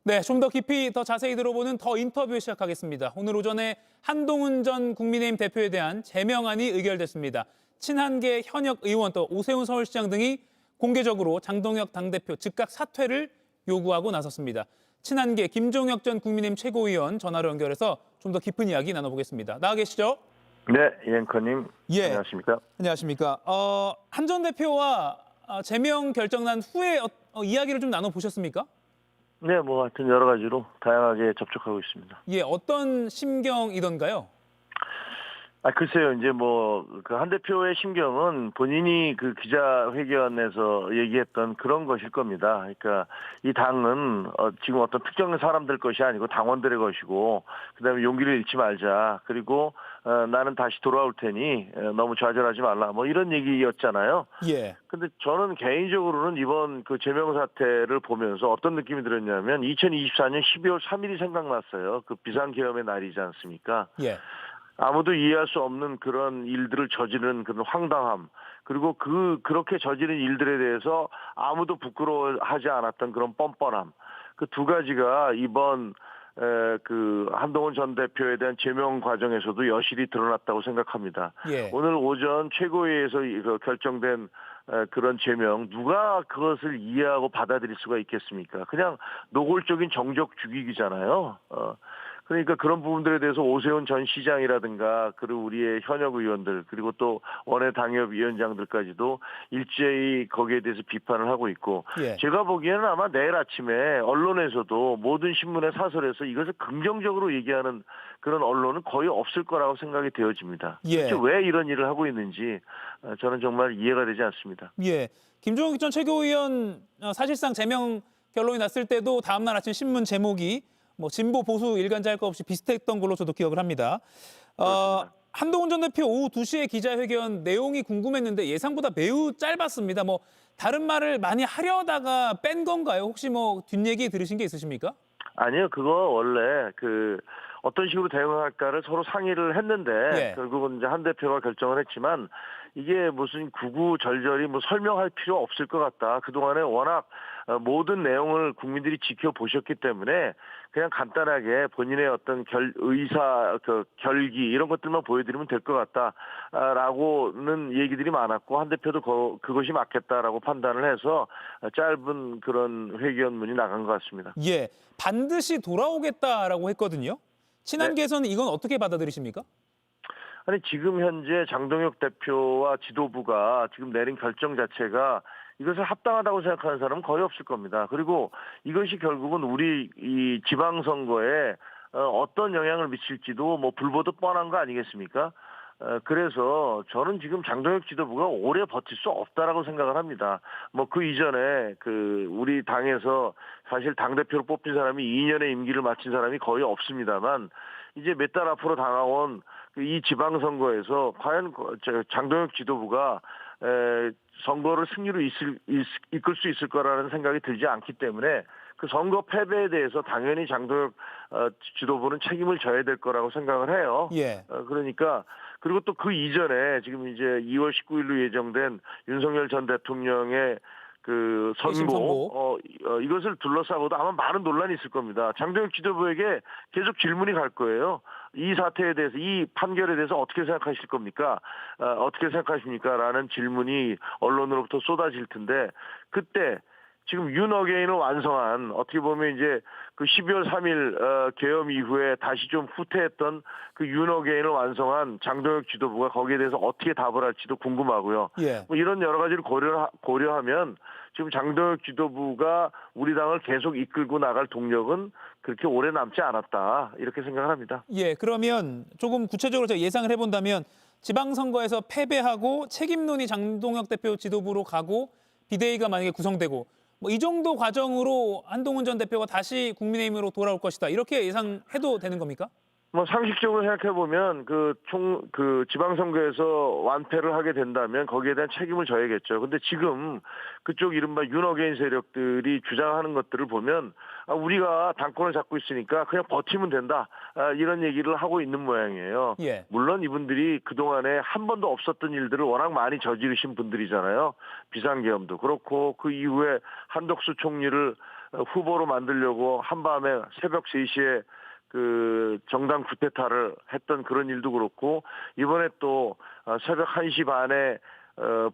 네, 좀 더 깊이 더 자세히 들어보는 더 인터뷰 시작하겠습니다. 오늘 오전에 한동훈 전 국민의힘 대표에 대한 제명안이 의결됐습니다. 친한계 현역 의원 또 오세훈 서울시장 등이 공개적으로 장동혁 당대표 즉각 사퇴를 요구하고 나섰습니다. 친한계 김종혁 전 국민의힘 최고위원 전화로 연결해서 좀 더 깊은 이야기 나눠보겠습니다. 나와 계시죠? 네, 이 앵커님. 예. 안녕하십니까? 안녕하십니까? 한 전 대표와 제명 결정 난 후에 이야기를 좀 나눠보셨습니까? 네, 뭐 하여튼 여러 가지로 다양하게 접촉하고 있습니다. 예, 어떤 심경이던가요? 글쎄요, 이제 뭐 그 한 대표의 심경은 본인이 그 기자회견에서 얘기했던 그런 것일 겁니다. 그러니까 이 당은 지금 어떤 특정 사람들 것이 아니고 당원들의 것이고, 그다음에 용기를 잃지 말자. 그리고 나는 다시 돌아올 테니 너무 좌절하지 말라. 뭐 이런 얘기였잖아요. 예. 근데 저는 개인적으로는 이번 그 제명 사태를 보면서 어떤 느낌이 들었냐면 2024년 12월 3일이 생각났어요. 그 비상계엄의 날이지 않습니까? 예. 아무도 이해할 수 없는 그런 일들을 저지르는 그런 황당함, 그리고 그렇게 저지른 일들에 대해서 아무도 부끄러워하지 않았던 그런 뻔뻔함, 그 두 가지가 이번 그 한동훈 전 대표에 대한 제명 과정에서도 여실히 드러났다고 생각합니다. 예. 오늘 오전 최고위에서 결정된 그런 제명, 누가 그것을 이해하고 받아들일 수가 있겠습니까? 그냥 노골적인 정적 죽이기잖아요. 그러니까 그런 부분들에 대해서 오세훈 전 시장이라든가 그리고 우리의 현역 의원들, 그리고 또 원외 당협위원장들까지도 일제히 거기에 대해서 비판을 하고 있고, 예. 제가 보기에는 아마 내일 아침에 언론에서도 모든 신문의 사설에서 이것을 긍정적으로 얘기하는 그런 언론은 거의 없을 거라고 생각이 되어집니다. 예. 도대체 왜 이런 일을 하고 있는지 저는 정말 이해가 되지 않습니다. 예. 김종욱 전 최고위원 사실상 제명 결론이 났을 때도 다음날 아침 신문 제목이 뭐 진보 보수 일간지 할 거 없이 비슷했던 걸로 저도 기억을 합니다. 그렇습니다. 한동훈 전 대표 오후 2시에 기자회견 내용이 궁금했는데 예상보다 매우 짧았습니다. 뭐 다른 말을 많이 하려다가 뺀 건가요? 혹시 뭐 뒷얘기 들으신 게 있으십니까? 아니요, 그거 원래 어떤 식으로 대응할까를 서로 상의를 했는데, 예. 결국은 이제 한 대표가 결정을 했지만, 이게 무슨 구구절절히 뭐 설명할 필요 없을 것 같다. 그동안에 워낙 모든 내용을 국민들이 지켜보셨기 때문에 그냥 간단하게 본인의 어떤 의사, 결기 이런 것들만 보여드리면 될 것 같다라고는 얘기들이 많았고, 한 대표도 그것이 맞겠다라고 판단을 해서 짧은 그런 회견문이 나간 것 같습니다. 예. 반드시 돌아오겠다라고 했거든요. 친한계에서는 이건 어떻게 받아들이십니까? 아니, 지금 현재 장동혁 대표와 지도부가 지금 내린 결정 자체가 이것을 합당하다고 생각하는 사람은 거의 없을 겁니다. 그리고 이것이 결국은 우리 이 지방선거에 어떤 영향을 미칠지도 뭐 불보듯 뻔한 거 아니겠습니까? 그래서 저는 지금 장동혁 지도부가 오래 버틸 수 없다라고 생각을 합니다. 뭐 그 이전에 우리 당에서 사실 당대표로 뽑힌 사람이 2년의 임기를 마친 사람이 거의 없습니다만, 이제 몇 달 앞으로 다가온 이 지방선거에서 과연 장동혁 지도부가 선거를 승리로 이끌 수 있을 거라는 생각이 들지 않기 때문에 그 선거 패배에 대해서 당연히 장동혁 지도부는 책임을 져야 될 거라고 생각을 해요. 예. 그러니까 그리고 또 그 이전에 지금 이제 2월 19일로 예정된 윤석열 전 대통령의 그 선고, 이것을 둘러싸고도 아마 많은 논란이 있을 겁니다. 장동혁 지도부에게 계속 질문이 갈 거예요. 이 사태에 대해서, 이 판결에 대해서 어떻게 생각하실 겁니까? 어떻게 생각하십니까? 라는 질문이 언론으로부터 쏟아질 텐데, 그때 지금 윤어게인을 완성한, 어떻게 보면 이제 그 12월 3일 계엄 이후에 다시 좀 후퇴했던 그 윤어게인을 완성한 장동혁 지도부가 거기에 대해서 어떻게 답을 할지도 궁금하고요. 예. 뭐 이런 여러 가지를 고려하면 지금 장동혁 지도부가 우리 당을 계속 이끌고 나갈 동력은 그렇게 오래 남지 않았다, 이렇게 생각을 합니다. 예. 그러면 조금 구체적으로 제가 예상을 해본다면 지방선거에서 패배하고 책임론이 장동혁 대표 지도부로 가고 비대위가 만약에 구성되고 뭐 이 정도 과정으로 한동훈 전 대표가 다시 국민의힘으로 돌아올 것이다, 이렇게 예상해도 되는 겁니까? 뭐 상식적으로 생각해 보면 지방선거에서 완패를 하게 된다면 거기에 대한 책임을 져야겠죠. 근데 지금 그쪽 이른바 윤어게인 세력들이 주장하는 것들을 보면 우리가 당권을 잡고 있으니까 그냥 버티면 된다, 이런 얘기를 하고 있는 모양이에요. 예. 물론 이분들이 그동안에 한 번도 없었던 일들을 워낙 많이 저지르신 분들이잖아요. 비상계엄도 그렇고 그 이후에 한덕수 총리를 후보로 만들려고 한밤에 새벽 3시에 그 정당 쿠데타를 했던 그런 일도 그렇고, 이번에 또 새벽 1시 반에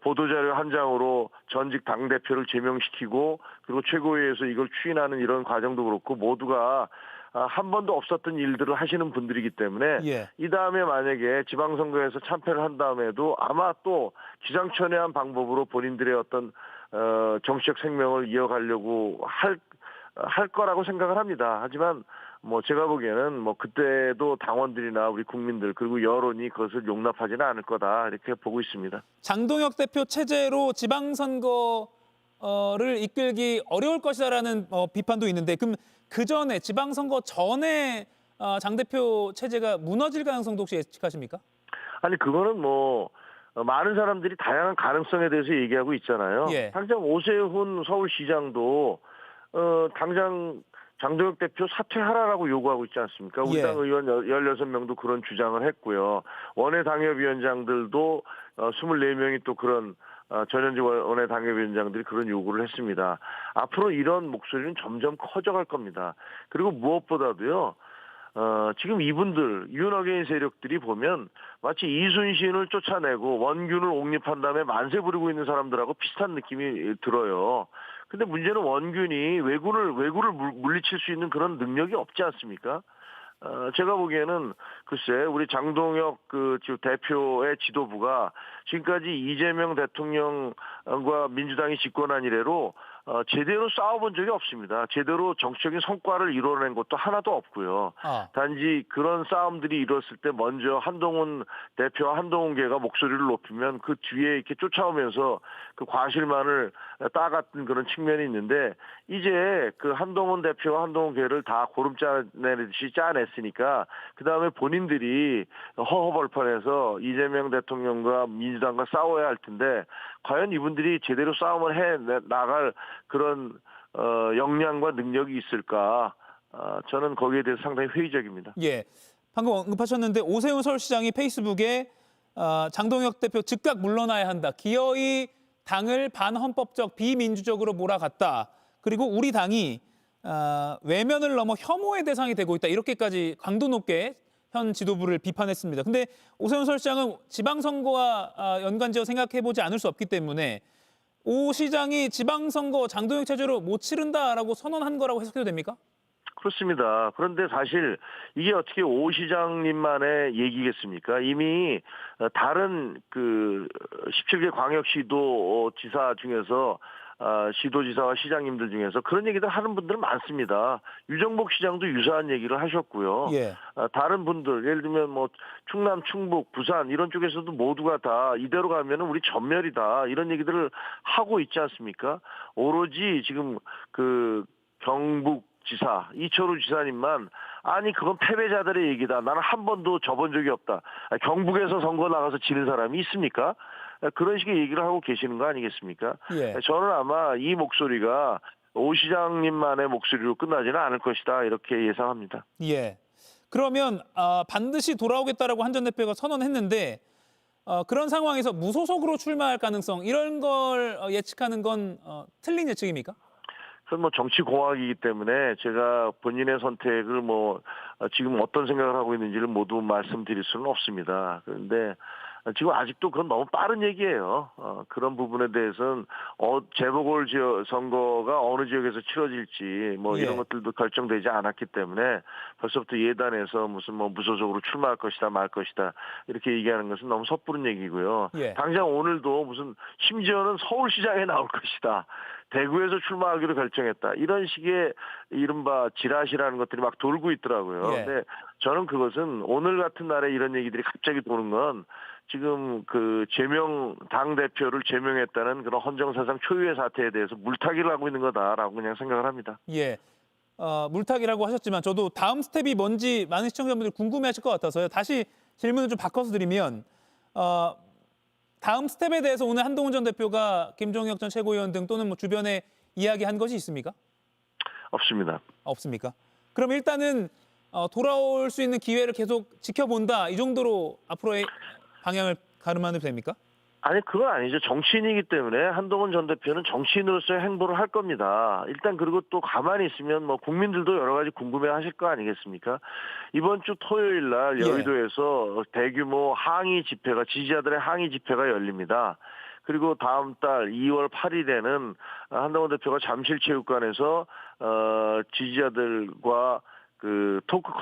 보도자료 한 장으로 전직 당대표를 제명시키고, 그리고 최고위에서 이걸 추인하는 이런 과정도 그렇고, 모두가 한 번도 없었던 일들을 하시는 분들이기 때문에 예. 이 다음에 만약에 지방선거에서 참패를 한 다음에도 아마 또 기상천외한 방법으로 본인들의 어떤 정치적 생명을 이어가려고 할 거라고 생각을 합니다. 하지만 뭐 제가 보기에는 뭐 그때도 당원들이나 우리 국민들 그리고 여론이 그것을 용납하지는 않을 거다, 이렇게 보고 있습니다. 장동혁 대표 체제로 지방선거를 이끌기 어려울 것이다라는 비판도 있는데, 그럼 그 전에 지방선거 전에 장 대표 체제가 무너질 가능성도 혹시 예측하십니까? 아니 그거는 뭐 많은 사람들이 다양한 가능성에 대해서 얘기하고 있잖아요. 예. 당장 오세훈 서울시장도 당장 장동혁 대표 사퇴하라라고 요구하고 있지 않습니까? 우리 예. 당 의원 16명도 그런 주장을 했고요. 원외 당협위원장들도 24명이 또 그런 전현직 원외 당협위원장들이 그런 요구를 했습니다. 앞으로 이런 목소리는 점점 커져갈 겁니다. 그리고 무엇보다도요. 지금 이분들 윤어게인 세력들이 보면 마치 이순신을 쫓아내고 원균을 옹립한 다음에 만세 부리고 있는 사람들하고 비슷한 느낌이 들어요. 근데 문제는 원균이 왜구를 물리칠 수 있는 그런 능력이 없지 않습니까? 제가 보기에는 글쎄 우리 장동혁 지금 대표의 지도부가 지금까지 이재명 대통령과 민주당이 집권한 이래로 제대로 싸워본 적이 없습니다. 제대로 정치적인 성과를 이뤄낸 것도 하나도 없고요. 단지 그런 싸움들이 이뤘을 때 먼저 한동훈 대표와 한동훈계가 목소리를 높이면 그 뒤에 이렇게 쫓아오면서 그 과실만을 따갔던 그런 측면이 있는데, 이제 그 한동훈 대표와 한동훈계를 다 고름 짜내듯이 짜냈으니까 그 다음에 본인들이 허허벌판에서 이재명 대통령과 민주당과 싸워야 할 텐데, 과연 이분들이 제대로 싸움을 해 나갈 그런 역량과 능력이 있을까? 저는 거기에 대해서 상당히 회의적입니다. 예. 방금 언급하셨는데 오세훈 서울시장이 페이스북에 장동혁 대표 즉각 물러나야 한다. 기어이 당을 반헌법적 비민주적으로 몰아갔다. 그리고 우리 당이 외면을 넘어 혐오의 대상이 되고 있다. 이렇게까지 강도 높게 현 지도부를 비판했습니다. 근데 오세훈 서울시장은 지방선거와 연관지어 생각해보지 않을 수 없기 때문에 오 시장이 지방선거 장동혁 체제로 못 치른다라고 선언한 거라고 해석해도 됩니까? 그렇습니다. 그런데 사실 이게 어떻게 오 시장님만의 얘기겠습니까? 이미 다른 17개 광역시도 지사 중에서 시도지사와 시장님들 중에서 그런 얘기들 하는 분들은 많습니다. 유정복 시장도 유사한 얘기를 하셨고요. 예. 다른 분들, 예를 들면 뭐 충남, 충북, 부산 이런 쪽에서도 모두가 다 이대로 가면은 우리 전멸이다, 이런 얘기들을 하고 있지 않습니까? 오로지 지금 경북 지사, 이철우 지사님만 아니 그건 패배자들의 얘기다, 나는 한 번도 져본 적이 없다, 경북에서 선거 나가서 지는 사람이 있습니까? 그런 식의 얘기를 하고 계시는 거 아니겠습니까? 예. 저는 아마 이 목소리가 오 시장님만의 목소리로 끝나지는 않을 것이다, 이렇게 예상합니다. 예. 그러면 반드시 돌아오겠다라고 한 전 대표가 선언했는데 그런 상황에서 무소속으로 출마할 가능성, 이런 걸 예측하는 건 틀린 예측입니까? 그건 뭐 정치공학이기 때문에 제가 본인의 선택을 지금 어떤 생각을 하고 있는지를 모두 말씀드릴 수는 없습니다. 그런데 지금 아직도 그건 너무 빠른 얘기예요. 그런 부분에 대해서는 재보궐 선거가 어느 지역에서 치러질지 예. 이런 것들도 결정되지 않았기 때문에 벌써부터 예단해서 무슨 무소속으로 출마할 것이다 말 것이다 이렇게 얘기하는 것은 너무 섣부른 얘기고요. 예. 당장 오늘도 심지어는 서울시장에 나올 것이다, 대구에서 출마하기로 결정했다, 이런 식의 이른바 지라시라는 것들이 막 돌고 있더라고요. 예. 근데 저는 그것은 오늘 같은 날에 이런 얘기들이 갑자기 도는 건 지금 당 대표를 제명했다는 그런 헌정사상 초유의 사태에 대해서 물타기를 하고 있는 거다라고 그냥 생각을 합니다. 예. 물타기라고 하셨지만 저도 다음 스텝이 뭔지 많은 시청자분들 궁금해하실 것 같아서요. 다시 질문을 좀 바꿔서 드리면 다음 스텝에 대해서 오늘 한동훈 전 대표가 김종혁 전 최고위원 등 또는 주변에 이야기한 것이 있습니까? 없습니다. 없습니까? 그럼 일단은 돌아올 수 있는 기회를 계속 지켜본다, 이 정도로 앞으로의 방향을 가름하면 됩니까? 아니, 그건 아니죠. 정치인이기 때문에 한동훈 전 대표는 정치인으로서의 행보를 할 겁니다. 일단 그리고 또 가만히 있으면 뭐 국민들도 여러 가지 궁금해하실 거 아니겠습니까? 이번 주 토요일 날 예. 여의도에서 대규모 항의 집회가 지지자들의 항의 집회가 열립니다. 그리고 다음 달 2월 8일에는 한동훈 대표가 잠실체육관에서 지지자들과 그 토크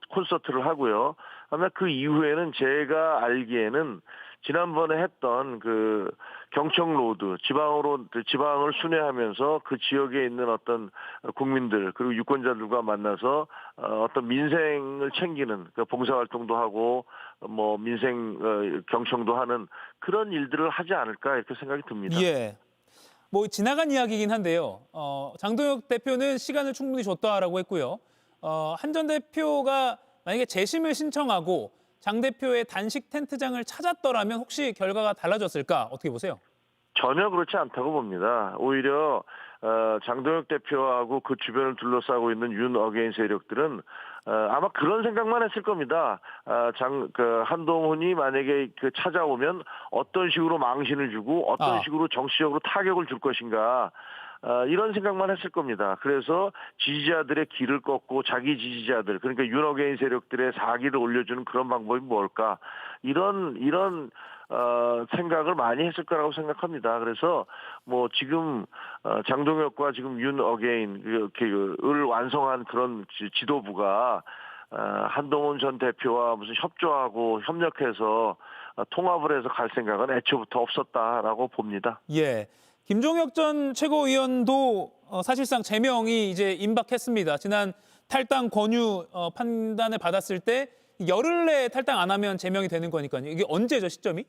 콘서트를 하고요. 아마 그 이후에는 제가 알기에는 지난번에 했던 그 경청로드 지방을 순회하면서 그 지역에 있는 어떤 국민들 그리고 유권자들과 만나서 어떤 민생을 챙기는 그 봉사활동도 하고 뭐 민생 경청도 하는 그런 일들을 하지 않을까 이렇게 생각이 듭니다. 예. 뭐 지나간 이야기이긴 한데요. 장동혁 대표는 시간을 충분히 줬다라고 했고요. 한 전 대표가 만약에 재심을 신청하고 장 대표의 단식 텐트장을 찾았더라면 혹시 결과가 달라졌을까? 어떻게 보세요? 전혀 그렇지 않다고 봅니다. 오히려 장동혁 대표하고 그 주변을 둘러싸고 있는 윤 어게인 세력들은 아마 그런 생각만 했을 겁니다. 한동훈이 만약에 그 찾아오면 어떤 식으로 망신을 주고 어떤 식으로 정치적으로 타격을 줄 것인가. 이런 생각만 했을 겁니다. 그래서 지지자들의 길을 꺾고 자기 지지자들, 그러니까 윤어게인 세력들의 사기를 올려주는 그런 방법이 뭘까? 이런 생각을 많이 했을 거라고 생각합니다. 그래서 뭐 지금 장동혁과 지금 윤어게인을 완성한 그런 지도부가 한동훈 전 대표와 무슨 협조하고 협력해서 통합을 해서 갈 생각은 애초부터 없었다라고 봅니다. 예. 김종혁 전 최고위원도 사실상 제명이 이제 임박했습니다. 지난 탈당 권유 판단을 받았을 때 열흘 내에 탈당 안 하면 제명이 되는 거니까요. 이게 언제죠, 시점이?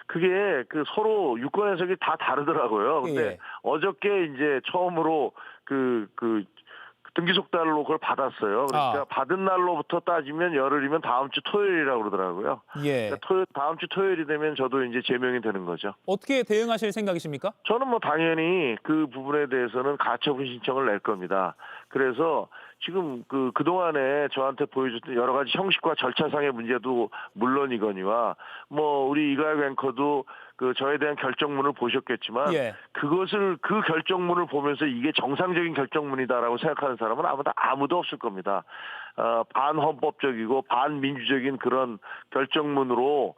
그게 그 서로 유권 해석이 다 다르더라고요. 근데 예. 어저께 이제 처음으로 그 등기 속달로 그걸 받았어요. 그러니까 받은 날로부터 따지면 열흘이면 다음 주 토요일이라고 그러더라고요. 예. 그러니까 다음 주 토요일이 되면 저도 이제 제명이 되는 거죠. 어떻게 대응하실 생각이십니까? 저는 뭐 당연히 그 부분에 대해서는 가처분 신청을 낼 겁니다. 그래서 지금 그동안에 저한테 보여줬던 여러 가지 형식과 절차상의 문제도 물론이거니와 뭐 우리 이가혁 앵커도 저에 대한 결정문을 보셨겠지만 예. 그 결정문을 보면서 이게 정상적인 결정문이다라고 생각하는 사람은 아무도 없을 겁니다. 반헌법적이고 반민주적인 그런 결정문으로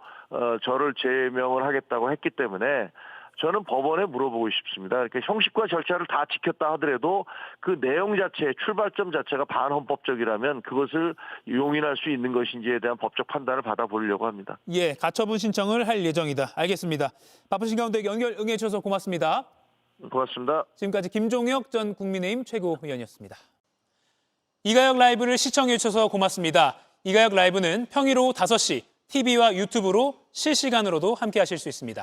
저를 제명을 하겠다고 했기 때문에 저는 법원에 물어보고 싶습니다. 이렇게 형식과 절차를 다 지켰다 하더라도 그 내용 자체, 출발점 자체가 반헌법적이라면 그것을 용인할 수 있는 것인지에 대한 법적 판단을 받아보려고 합니다. 예, 가처분 신청을 할 예정이다. 알겠습니다. 바쁘신 가운데 연결 응해 주셔서 고맙습니다. 고맙습니다. 지금까지 김종혁 전 국민의힘 최고위원이었습니다. 이가혁 라이브를 시청해 주셔서 고맙습니다. 이가혁 라이브는 평일 오후 5시 TV와 유튜브로 실시간으로도 함께 하실 수 있습니다.